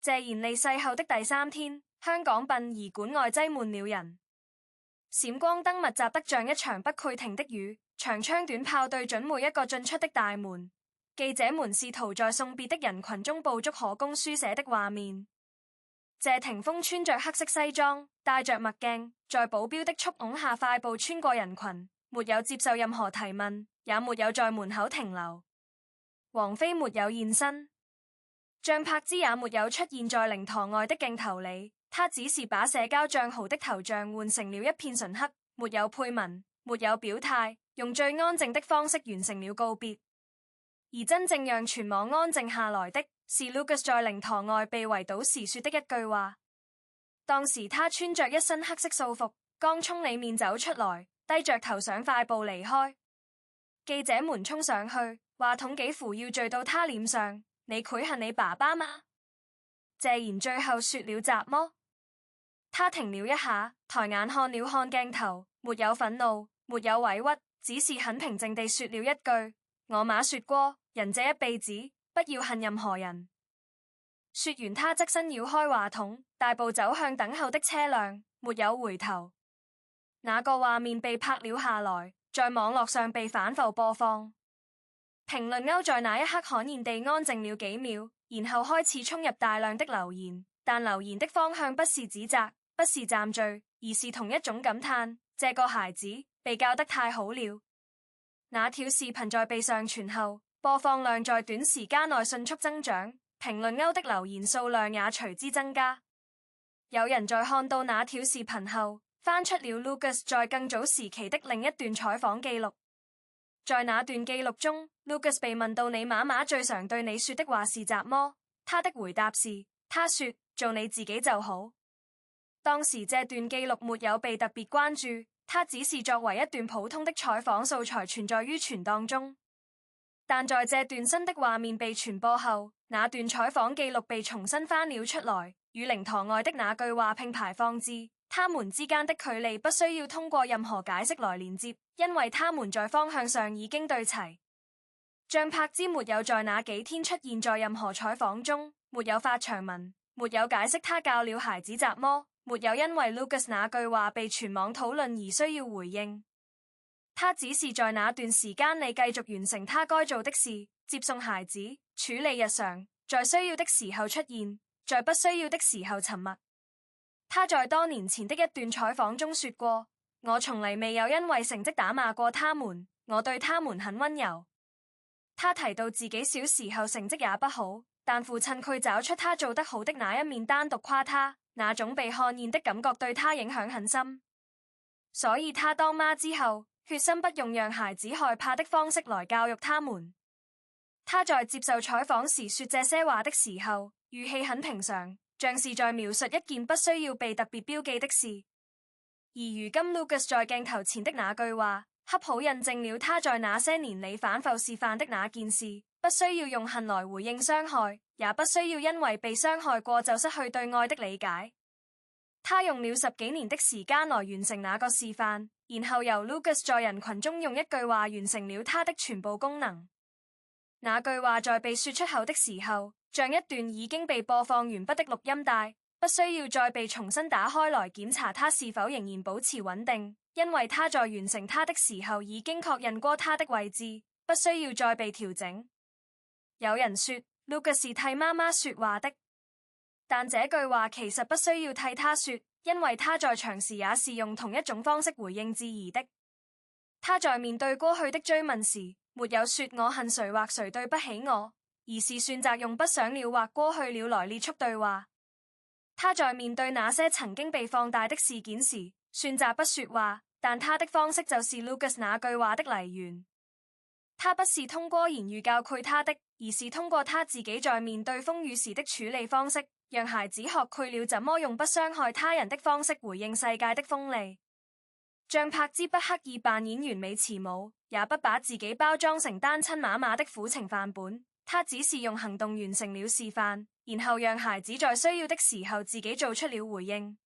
謝賢離世後的第3天，香港殯儀館外擠滿了人，閃光燈密集得像一場不會停的雨，長槍短炮對準每一個進出的大門。記者們試圖在送別的人群中捕捉可供書寫的畫面。謝霆鋒穿着黑色西裝，戴着墨鏡，在保鏢的簇擁下快步穿過人群，沒有接受任何提問，也沒有在門口停留。王菲沒有現身，張柏芝也沒有出現在靈堂外的鏡頭裡，她只是把社交賬號的頭像換成了一片純黑，沒有配文，沒有表態，用最安靜的方式完成了告別。而真正讓全網安靜下來的是 Lucas 在靈堂外被圍堵時說的一句話。當時他穿着一身黑色素服，剛從裡面走出來，低着頭想快步離開。記者們衝上去，話筒幾乎要墜到他臉上。你悔恨你爸爸嗎？謝賢最後說了什麼？他停了一下，抬眼看了看鏡頭，沒有憤怒，沒有委屈，只是很平靜地說了一句：我媽說過，人這一輩子不要恨任何人。說完，他側身繞開話筒，大步走向等候的車輛，沒有回頭。那個畫面被拍了下來，在網絡上被反覆播放。評論區在那一刻罕見地安靜了幾秒，然後開始衝入大量的留言，但留言的方向不是指責，不是讚罪，而是同一種感嘆：這個孩子被教得太好了。那條視頻在被上傳後，播放量在短時間內迅速增長，評論區的留言數量也隨之增加。有人在看到那條視頻後，翻出了 Lucas 在更早時期的另一段採訪記錄。在那段記錄中， Lucas 被問到你媽媽最常對你說的話是什麼，他的回答是：他說做你自己就好。當時這段記錄沒有被特別關注，他只是作為一段普通的採訪素材存在於存檔中。但在這段新的畫面被傳播後，那段採訪記錄被重新翻了出來，與靈堂外的那句話並排放置。他們之間的距離不需要通過任何解釋來連接，因為他們在方向上已經對齊。張柏芝沒有在那幾天出現在任何採訪中，沒有發長文，沒有解釋他教了孩子什麼，沒有因為 Lucas 那句話被全網討論而需要回應。他只是在那段時間裡繼續完成他該做的事，接送孩子，處理日常，在需要的時候出現，在不需要的時候沉默。他在多年前的一段採訪中說過：我從來未有因為成績打罵過他們，我對他們很溫柔。他提到自己小時候成績也不好，但父親佢找出他做得好的那一面單獨誇他，那種被看見的感覺對他影響很深。所以他當媽之後，決心不用讓孩子害怕的方式來教育他們。他在接受採訪時說這些話的時候，語氣很平常，像是在描述一件不需要被特別標記的事。而如今 Lucas 在鏡頭前的那句話，恰好印證了他在那些年裡反覆示範的那件事：不需要用恨來回應傷害，也不需要因為被傷害過就失去對愛的理解。他用了10幾年的時間來完成那個示範，然後由 Lucas 在人群中用一句話完成了他的全部功能。那句話在被說出口的時候，像一段已經被播放完畢的錄音帶，不需要再被重新打開來檢查它是否仍然保持穩定，因為他在完成它的時候已經確認過它的位置，不需要再被調整。有人說 Lucas 是替媽媽說話的，但這句話其實不需要替他說，因為他在場時也是用同一種方式回應質疑的。他在面對過去的追問時，沒有說我恨誰或誰對不起我，而是選擇用不想了或過去了來列出對話。他在面對那些曾經被放大的事件時，選擇不說話，但他的方式就是 Lucas 那句話的來源。他不是通過言語教誨他的，而是通過他自己在面對風雨時的處理方式，讓孩子學會了怎麼用不傷害他人的方式回應世界的鋒利。張柏芝不刻意扮演完美慈母，也不把自己包裝成單親媽媽的苦情範本，他只是用行動完成了示範，然後讓孩子在需要的時候自己做出了回應。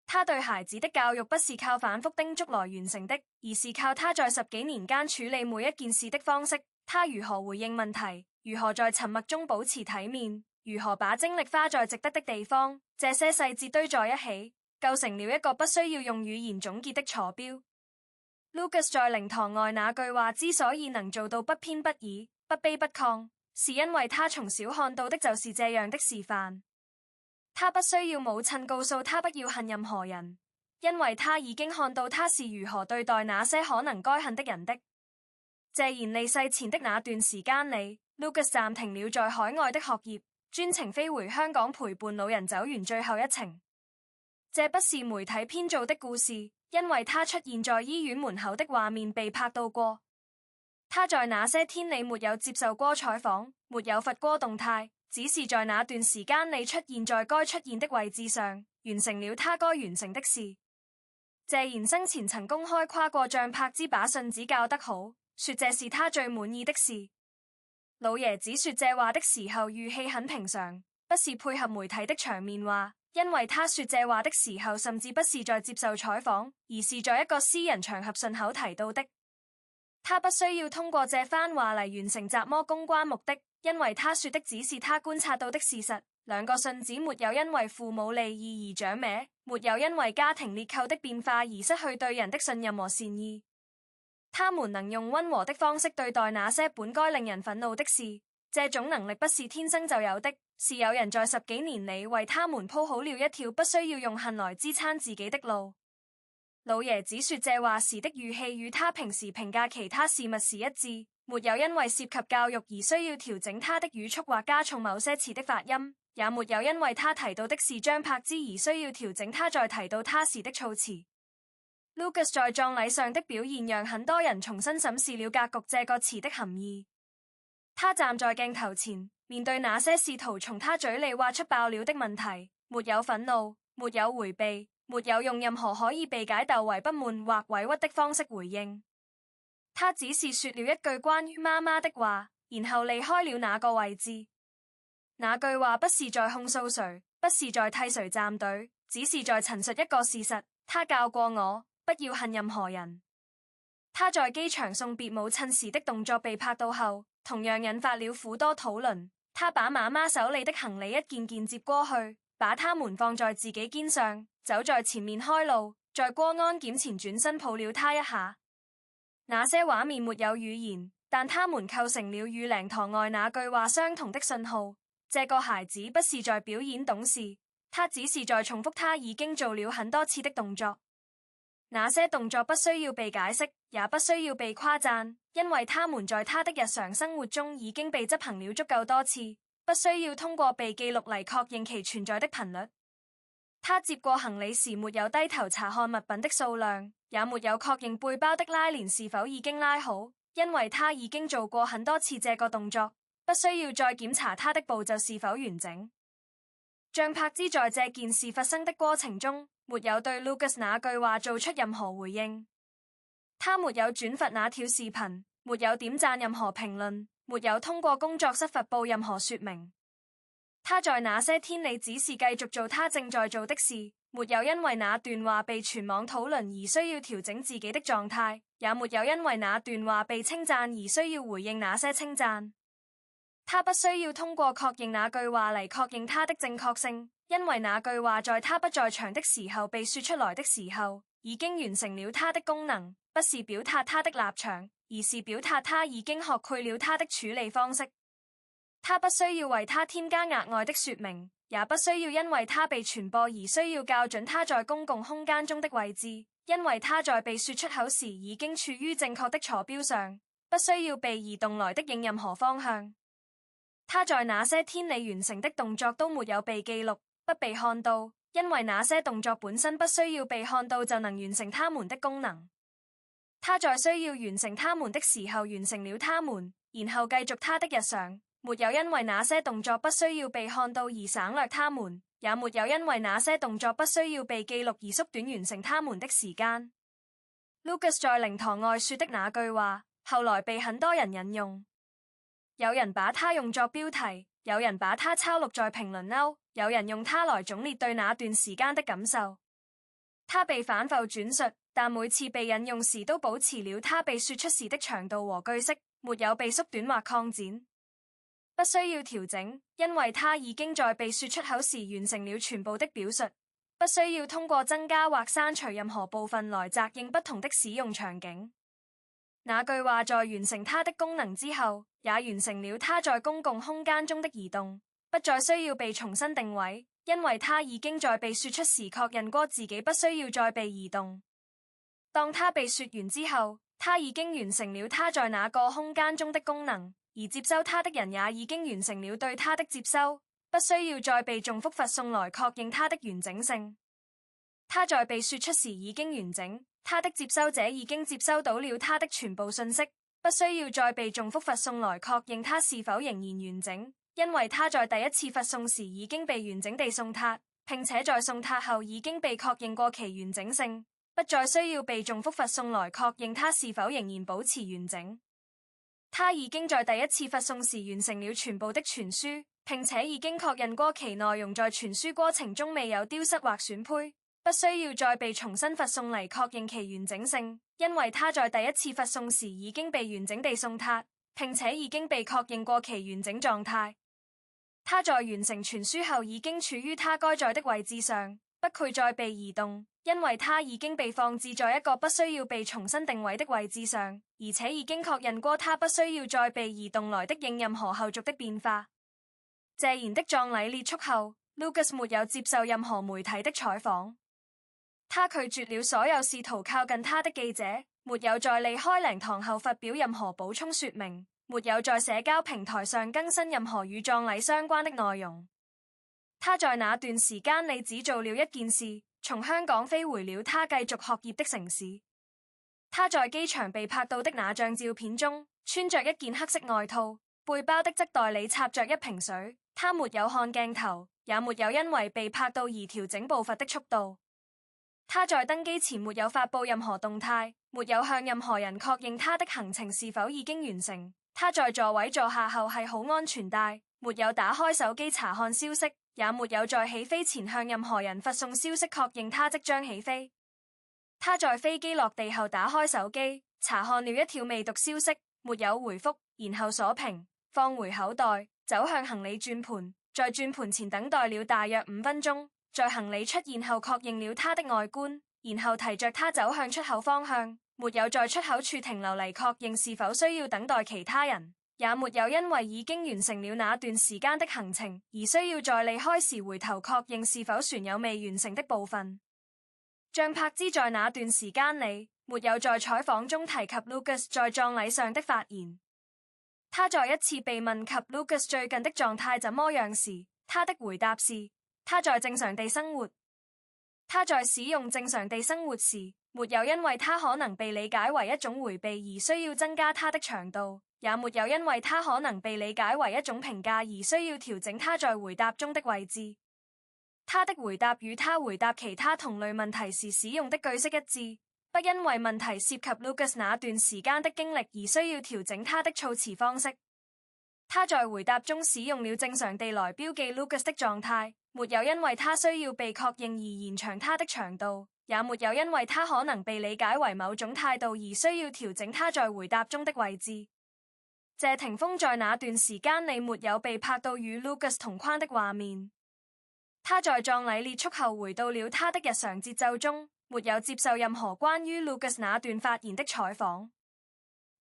他對孩子的教育不是靠反覆叮囑來完成的，而是靠他在10幾年間處理每一件事的方式。他如何回應問題，如何在沉默中保持體面，如何把精力花在值得的地方，這些細節堆在一起，構成了一個不需要用語言總結的坐標。Lucas 在靈堂外那句話之所以能做到不偏不倚、不卑不亢，是因為他從小看到的就是這樣的示範。他不需要母親告訴他不要恨任何人，因為他已經看到他是如何對待那些可能該恨的人的。謝賢離世前的那段時間裡，Lucas 暫停了在海外的學業，專程飛回香港陪伴老人走完最後一程。這不是媒體編造的故事，因為他出現在醫院門口的畫面被拍到過。他在那些天裡沒有接受過採訪，沒有發過動態，只是在那段時間裡出現在該出現的位置上，完成了他該完成的事。謝賢生前曾公開誇過張柏芝把信紙教得好，說這是他最滿意的事。老爺子說這話的時候語氣很平常，不是配合媒體的場面話，因為他說這話的時候甚至不是在接受採訪，而是在一個私人場合順口提到的。他不需要通過這番話嚟完成雜麼公關目的，因為他說的只是他觀察到的事實。兩個信子沒有因為父母離異而長歪，沒有因為家庭裂構的變化而失去對人的信任和善意。他們能用溫和的方式對待那些本該令人憤怒的事，這種能力不是天生就有的，是有人在10幾年裡為他們鋪好了一條不需要用恨來支撐自己的路。老爺子說這話時的語氣與他平時評價其他事物時一致，沒有因為涉及教育而需要調整他的語速或加重某些詞的發音，也沒有因為他提到的是張柏芝而需要調整他在提到他時的措辭。Lucas 在葬禮上的表現讓很多人重新審視了格局這個詞的含義。他站在鏡頭前，面對那些試圖從他嘴裡挖出爆料的問題，沒有憤怒，沒有迴避，沒有用任何可以被解讀為不滿或委屈的方式回應。他只是說了一句關於媽媽的話，然後離開了那個位置。那句話不是在控訴誰，不是在替誰站隊，只是在陳述一個事實。他教過我，不要恨任何人。他在機場送別母親時的動作被拍到後，同樣引發了許多討論。他把媽媽手裡的行李一件件接過去，把它們放在自己肩上，走在前面開路，在過安檢前轉身抱了她一下。那些畫面沒有語言，但他們構成了與靈堂外那句話相同的信號。這個孩子不是在表演懂事，他只是在重複他已經做了很多次的動作。那些動作不需要被解釋，也不需要被誇讚，因為他們在他的日常生活中已經被執行了足夠多次，不需要通過被記錄嚟確認其存在的頻率。他接過行李時沒有低頭查看物品的數量，也沒有確認背包的拉鏈是否已經拉好，因為他已經做過很多次這個動作，不需要再檢查他的步驟是否完整。張柏芝在這件事發生的過程中，沒有對 Lucas 那句話做出任何回應。他沒有轉發那條視頻，沒有點讚任何評論，沒有通過工作室發布任何說明。他在那些天裡只是繼續做他正在做的事，沒有因為那段話被全網討論而需要調整自己的狀態，也沒有因為那段話被稱讚而需要回應那些稱讚。他不需要通過確認那句話嚟確認他的正確性，因為那句話在他不在場的時候被說出來的時候，已經完成了他的功能，不是表達他的立場，而是表達他已經學會了他的處理方式。他不需要為他添加額外的說明，也不需要因為他被傳播而需要校準他在公共空間中的位置，因為他在被說出口時已經處於正確的坐標上，不需要被移動來的應任何方向。他在那些天裡完成的動作都沒有被記錄，不被看到，因為那些動作本身不需要被看到就能完成他們的功能。他在需要完成他們的時候完成了他們，然後繼續他的日常，沒有因為那些動作不需要被看到而省略他們，也沒有因為那些動作不需要被記錄而縮短完成他們的時間。Lucas 在靈堂外說的那句話，後來被很多人引用。有人把它用作標題，有人把它抄錄在評論區，有人用它來總列對那段時間的感受。它被反覆轉述，但每次被引用時都保持了它被說出時的長度和句式，沒有被縮短或擴展。不需要調整，因為他已經在被說出口時完成了全部的表述，不需要通過增加或刪除任何部分來擇應不同的使用場景。那句話在完成它的功能之後，也完成了它在公共空間中的移動，不再需要被重新定位，因為它已經在被說出時確認過自己不需要再被移動。當它被說完之後，它已經完成了它在那個空間中的功能，而接收它的人也已經完成了對它的接收，不需要再被重複發送來確認它的完整性。它在被說出時已經完整，它的接收者已經接收到了它的全部信息，不需要再被重複發送來確認它是否仍然完整，因為它在第一次發送時已經被完整地送達，並且在送達後已經被確認過其完整性，不再需要被重複發送來確認它是否仍然保持完整。它已經在第一次發送時完成了全部的傳輸，並且已經確認過其內容在傳輸過程中未有丟失或損配，不需要再被重新發送嚟確認其完整性，因為它在第一次發送時已經被完整地送達，並且已經被確認過其完整狀態。它在完成傳輸後已經處於它該在的位置上，不會再被移動，因為它已經被放置在一個不需要被重新定位的位置上，而且已經確認過它不需要再被移動來的應任何後續的變化。謝賢的葬禮結束後，Lucas 沒有接受任何媒體的採訪。他拒絕了所有試圖靠近他的記者，沒有在離開靈堂後發表任何補充說明，沒有在社交平台上更新任何與葬禮相關的內容。他在那段時間裏只做了一件事，從香港飛回了他繼續學業的城市。他在機場被拍到的那張照片中，穿着一件黑色外套，背包的側袋裏插着一瓶水。他沒有看鏡頭，也沒有因為被拍到而調整步伐的速度。他在登機前沒有發布任何動態，沒有向任何人確認他的行程是否已經完成。他在座位坐下後繫好安全帶，沒有打開手機查看消息，也沒有在起飛前向任何人發送消息確認他即將起飛。他在飛機落地後打開手機，查看了一條未讀消息，沒有回覆，然後鎖屏，放回口袋，走向行李轉盤，在轉盤前等待了大約5分鐘。在行李出現後確認了它的外觀，然後提着它走向出口方向，沒有在出口處停留嚟確認是否需要等待其他人，也沒有因為已經完成了那段時間的行程而需要在離開時回頭確認是否船有未完成的部分。張柏芝在那段時間裏沒有在採訪中提及 Lucas 在葬禮上的發言。他在一次被問及 Lucas 最近的狀態怎麼樣時，他的回答是：他在正常地生活。他在使用正常地生活時，沒有因為他可能被理解為一種迴避而需要增加他的長度，也沒有因為他可能被理解為一種評價而需要調整他在回答中的位置。他的回答與他回答其他同類問題時使用的句式一致，不因為問題涉及 Lucas 那段時間的經歷而需要調整他的措辭方式。他在回答中使用了正常地來標記 Lucas 的狀態，沒有因為他需要被確認而延長他的長度，也沒有因為他可能被理解為某種態度而需要調整他在回答中的位置。謝霆鋒在那段時間裏沒有被拍到與 Lucas 同框的畫面。他在葬禮結束後回到了他的日常節奏中，沒有接受任何關於 Lucas 那段發言的採訪。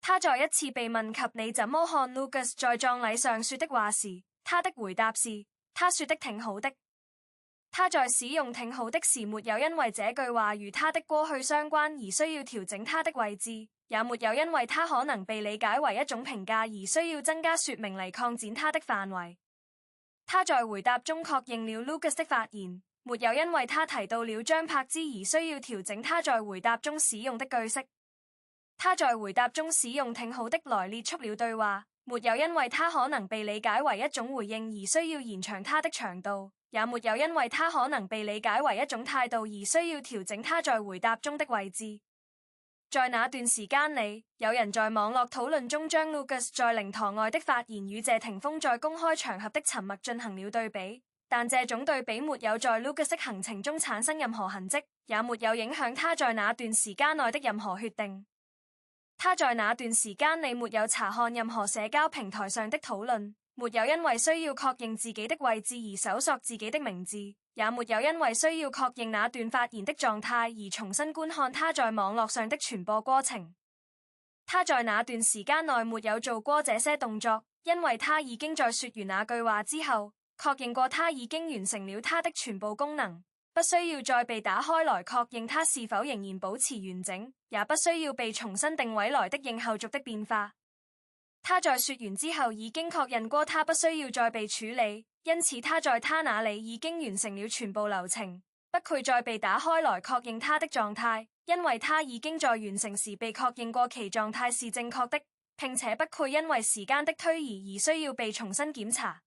他在一次被問及你怎麼看 Lucas 在葬禮上說的話時，他的回答是：他說的挺好的。他在使用挺好的時，沒有因為這句話與他的過去相關而需要調整他的位置，也沒有因為他可能被理解為一種評價而需要增加說明嚟擴展他的範圍。他在回答中確認了 Lucas 的發言，沒有因為他提到了張柏芝而需要調整他在回答中使用的句式。他在回答中使用挺好的來列出了對話，沒有因為他可能被理解為一種回應而需要延長他的長度，也沒有因為他可能被理解為一種態度而需要調整他在回答中的位置。在那段時間裏，有人在網絡討論中將 Lucas 在靈堂外的發言與謝霆鋒在公開場合的沉默進行了對比，但這種對比沒有在 Lucas 的行程中產生任何痕跡，也沒有影響他在那段時間內的任何決定。他在那段時間裏沒有查看任何社交平台上的討論，沒有因為需要確認自己的位置而搜索自己的名字，也沒有因為需要確認那段發言的狀態而重新觀看他在網絡上的傳播過程。他在那段時間內沒有做過這些動作，因為他已經在說完那句話之後，確認過他已經完成了他的全部功能，不需要再被打開來確認他是否仍然保持完整，也不需要被重新定位來的應後續的變化。他在說完之後已經確認過他不需要再被處理，因此他在他那裡已經完成了全部流程，不愧再被打開來確認他的狀態，因為他已經在完成時被確認過其狀態是正確的，並且不愧因為時間的推移而需要被重新檢查。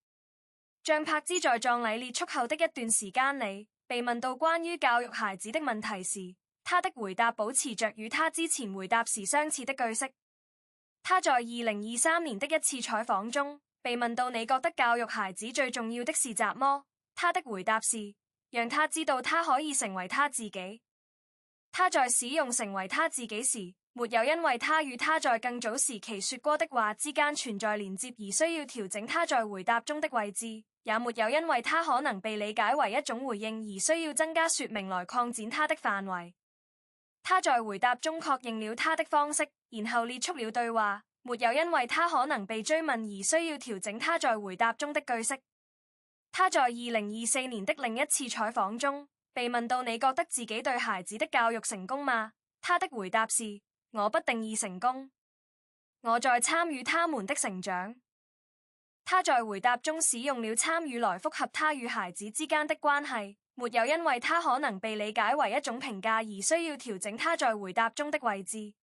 像柏茲在葬禮結束後的一段時間裡，被問到關於教育孩子的問題時，他的回答保持着與他之前回答時相似的句式。他在2023年的一次採訪中被問到你覺得教育孩子最重要的是什麼？他的回答是讓他知道他可以成為他自己。他在使用成為他自己時，沒有因為他與他在更早時期說過的話之間存在連接而需要調整他在回答中的位置，也沒有因為他可能被理解為一種回應而需要增加說明來擴展他的範圍。他在回答中確認了他的方式，然後列出了對話，沒有因為他可能被追問而需要調整他在回答中的句式。他在2024年的另一次採訪中被問到你覺得自己對孩子的教育成功嗎？他的回答是我不定義成功，我在參與他們的成長。他在回答中使用了參與來複合他與孩子之間的關係，沒有因為他可能被理解為一種評價而需要調整他在回答中的位置。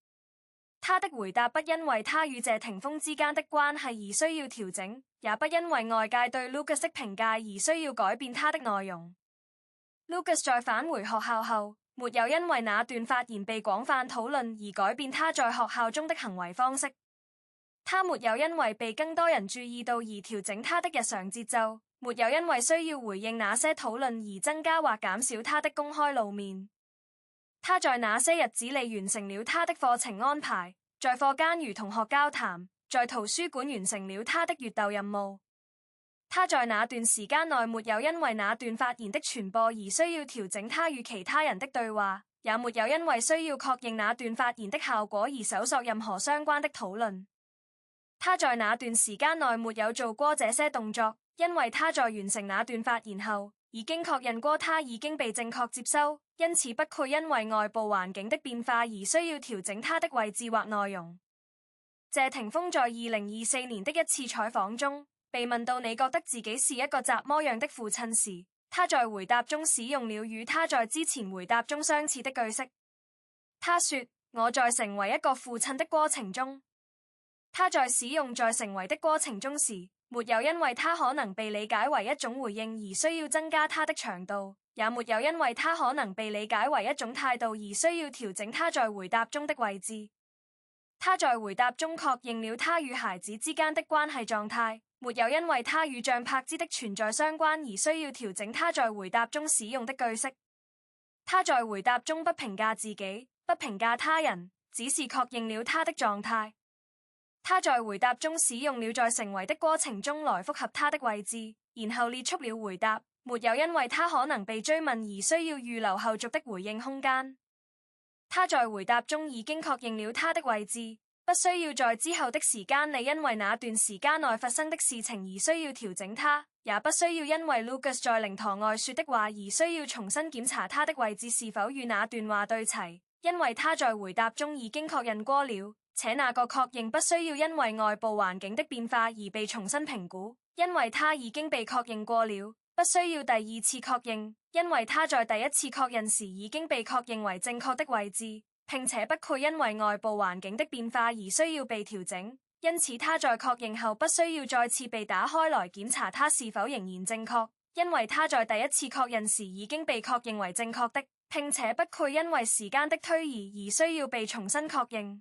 他的回答不因為他與謝霆鋒之間的關係而需要調整，也不因為外界對 Lucas 的評價而需要改變他的內容。Lucas 在返回學校後，沒有因為那段發言被廣泛討論而改變他在學校中的行為方式。他沒有因為被更多人注意到而調整他的日常節奏，沒有因為需要回應那些討論而增加或減少他的公開露面。他在那些日子裡完成了他的課程安排，在課間與同學交談，在圖書館完成了他的閱讀任務。他在那段時間內沒有因為那段發言的傳播而需要調整他與其他人的對話，也沒有因為需要確認那段發言的效果而搜索任何相關的討論。他在那段時間內沒有做過這些動作，因為他在完成那段發言後已經確認過他已經被正確接收，因此不愧因為外部環境的變化而需要調整他的位置或內容。謝霆鋒在2024年的一次採訪中被問到你覺得自己是一個怎麼樣的父親時，他在回答中使用了與他在之前回答中相似的句式。他說我在成為一個父親的過程中。他在使用在成為的過程中時，沒有因為他可能被理解為一種回應而需要增加他的長度，也沒有因為他可能被理解為一種態度而需要調整他在回答中的位置。他在回答中確認了他與孩子之間的關係狀態，沒有因為他與像柏茲的存在相關而需要調整他在回答中使用的句式。他在回答中不評價自己，不評價他人，只是確認了他的狀態。他在回答中使用了在成為的過程中來複合他的位置，然後列出了回答，沒有因為他可能被追問而需要預留後續的回應空間。他在回答中已經確認了他的位置，不需要在之後的時間裡因為那段時間內發生的事情而需要調整他，也不需要因為 Lucas 在靈堂外說的話而需要重新檢查他的位置是否與那段話對齊，因為他在回答中已經確認過了。且那個確認不需要因為外部環境的變化而被重新評估，因為他已經被確認過了，不需要第二次確認，因為他在第一次確認時已經被確認為正確的位置，並且不愧因為外部環境的變化而需要被調整，因此他在確認後不需要再次被打開來檢查他是否仍然正確，因為他在第一次確認時已經被確認為正確的，並且不愧因為時間的推移而需要被重新確認。